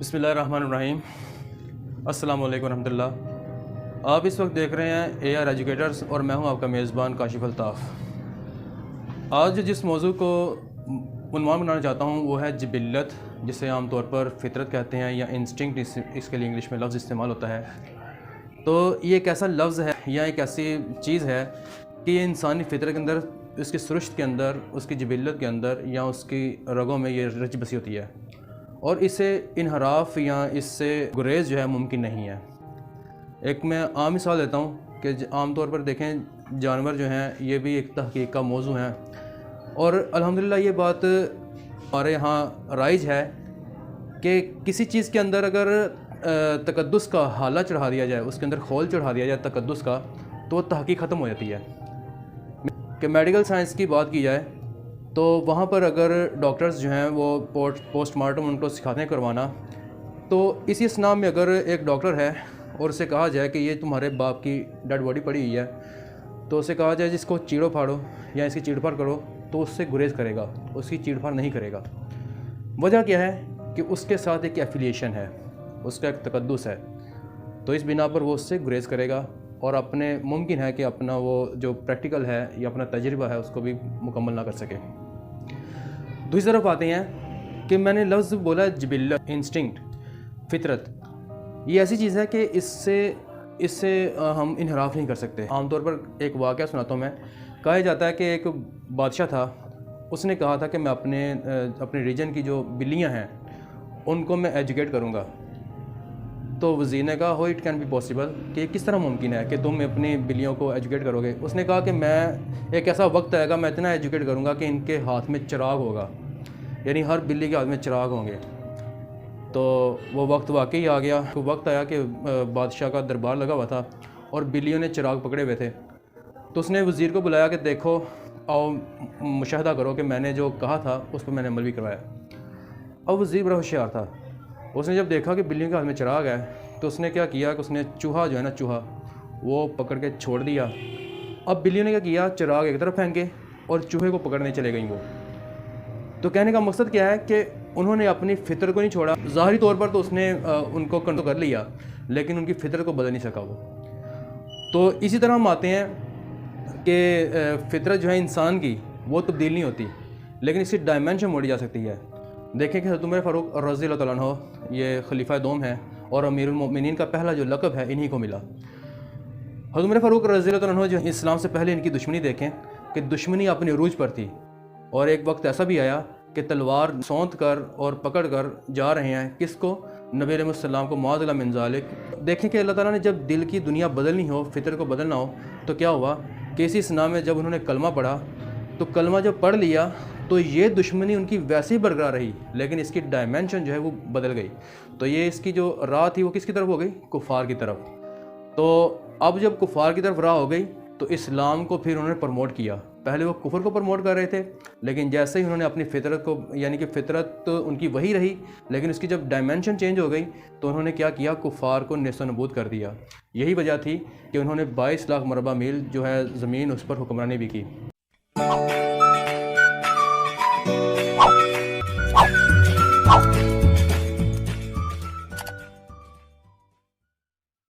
बिस्मिल्लाहिर्रहमानिर्रहीम। अस्सलाम वालेकुम रहमतुल्लाह। आप इस वक्त देख रहे हैं AR एजुकेटर्स और मैं हूं आपका मेज़बान काशिफ अल्ताफ़। आज जिस मौजू को उन्वान बनाना चाहता हूं वो है जिबिल्लत, जिसे आम तौर पर फ़ितरत कहते हैं या इंस्टिंक्ट इसके लिए इंग्लिश में लफ्ज़ इस्तेमाल होता है। तो ये एक ऐसा लफ्ज़ है या एक ऐसी चीज़ है कि ये इंसानी फ़ितरत के अंदर, उसकी सुरश्त के अंदर, उसकी जिबिल्लत के अंदर या उसकी रगों में ये रच बसी होती है और इससे इनहराफ या इससे गुरेज जो है मुमकिन नहीं है। एक मैं आम मिसाल देता हूँ कि आम तौर पर देखें जानवर जो हैं ये भी एक तहकीक का मौजू हैं और अल्हम्दुलिल्लाह ये बात हमारे यहाँ राइज है कि किसी चीज़ के अंदर अगर तकद्दुस का हाला चढ़ा दिया जाए, उसके अंदर खोल चढ़ा दिया जाए तकद्दुस का, तो वो तहकीक ख़त्म हो जाती है। कि मेडिकल साइंस की बात की जाए तो वहाँ पर अगर डॉक्टर्स जो हैं वो पोस्टमार्टम उनको सिखाते हैं करवाना, तो इसी इस्लाम में अगर एक डॉक्टर है और उसे कहा जाए कि ये तुम्हारे बाप की डेड बॉडी पड़ी हुई है, तो उसे कहा जाए जिसको चीड़ो फाड़ो या इसकी चीड़फाड़ करो, तो उससे गुरेज करेगा, उसकी चीड़फाड़ नहीं करेगा। वजह क्या है कि उसके साथ एक एफिलिएशन है, उसका एक तकद्दुस है, तो इस बिना पर वो उससे गुरेज करेगा और अपने मुमकिन है कि अपना वो जो प्रैक्टिकल है या अपना तजर्बा है उसको भी मुकम्मल ना कर सके। दूसरी तरफ आते हैं कि मैंने लफ्ज़ बोला जिबिल्लत, इंस्टिंक्ट, फ़ितरत। ये ऐसी चीज़ है कि इससे हम इनहराफ नहीं कर सकते। आमतौर पर एक वाक़या सुनाता हूँ मैं। कहा जाता है कि एक बादशाह था, उसने कहा था कि मैं अपने रीजन की जो बिल्लियाँ हैं उनको मैं एजुकेट करूँगा। तो वज़ीर ने कहा हो इट कैन बी पॉसिबल, कि किस तरह मुमकिन है कि तुम अपनी बिल्लियों को एजुकेट करोगे। उसने कहा कि मैं एक ऐसा वक्त आएगा, मैं इतना एजुकेट करूँगा कि इनके हाथ में चिराग होगा, यानी हर बिल्ली के हाथ में चिराग होंगे। तो वो वक्त वाकई आ गया। तो वक्त आया कि बादशाह का दरबार लगा हुआ था और बिल्लियों ने चिराग पकड़े हुए थे। तो उसने वज़ीर को बुलाया कि देखो आओ मुशाहदा करो कि मैंने जो कहा था उस पर मैंने अमल भी करवाया। अब वज़ीर बड़ा होशियार था, उसने जब देखा कि बिल्लियों के हाथ में चिराग है तो उसने क्या किया कि उसने चूहा जो है ना, चूहा वो पकड़ के छोड़ दिया। अब बिल्लियों ने क्या किया, चिराग एक तरफ फेंके और चूहे को पकड़ने चले गई वो। तो कहने का मकसद क्या है कि उन्होंने अपनी फ़ितर को नहीं छोड़ा। ज़ाहिरी तौर पर तो उसने उनको कंट्रोल कर लिया, लेकिन उनकी फ़ितर को बदल नहीं सका वो। तो इसी तरह हम आते हैं कि फ़ितरत जो है इंसान की वो तब्दील नहीं होती, लेकिन इसकी डायमेंशन मोड़ी जा सकती है। देखें कि हज़रत उमर फ़ारूक रज़ियल्लाहु तआला अन्हु ये खलीफा दोम है और अमीरुल मोमिनीन का पहला जो लक़ब है इन्हीं को मिला। हज़रत उमर फ़ारूक रज़ियल्लाहु तआला अन्हु जो इस्लाम से पहले इनकी दुश्मनी देखें कि दुश्मनी अपने अरूज पर थी और एक वक्त ऐसा भी आया कि तलवार सौंत कर और पकड़ कर जा रहे हैं किसको, नबी अलैहिस्सलाम को, मौअज़ मिन ज़ालिक। देखें कि अल्लाह ताला ने जब दिल की दुनिया बदलनी हो, फ़ितर को बदलना हो, तो क्या हुआ कि इसी इस्लाम में जब उन्होंने कलमा पढ़ा तो कलमा जब पढ़ लिया तो ये दुश्मनी उनकी वैसे ही बरकरार रही, लेकिन इसकी डायमेंशन जो है वो बदल गई। तो ये इसकी जो राह थी वो किसकी तरफ हो गई, कुफ़ार की तरफ। तो अब जब कुफ़ार की तरफ राह हो गई तो इस्लाम को फिर उन्होंने प्रमोट किया। पहले वो कुफर को प्रमोट कर रहे थे, लेकिन जैसे ही उन्होंने अपनी फ़ितरत को, यानी कि फ़ितरत तो उनकी वही रही, लेकिन उसकी जब डायमेंशन चेंज हो गई तो उन्होंने क्या किया, कुफ़ार को नेस्तनाबूद कर दिया। यही वजह थी कि उन्होंने 22 लाख मरबा मील जो है ज़मीन उस पर हुक्मरानी भी की।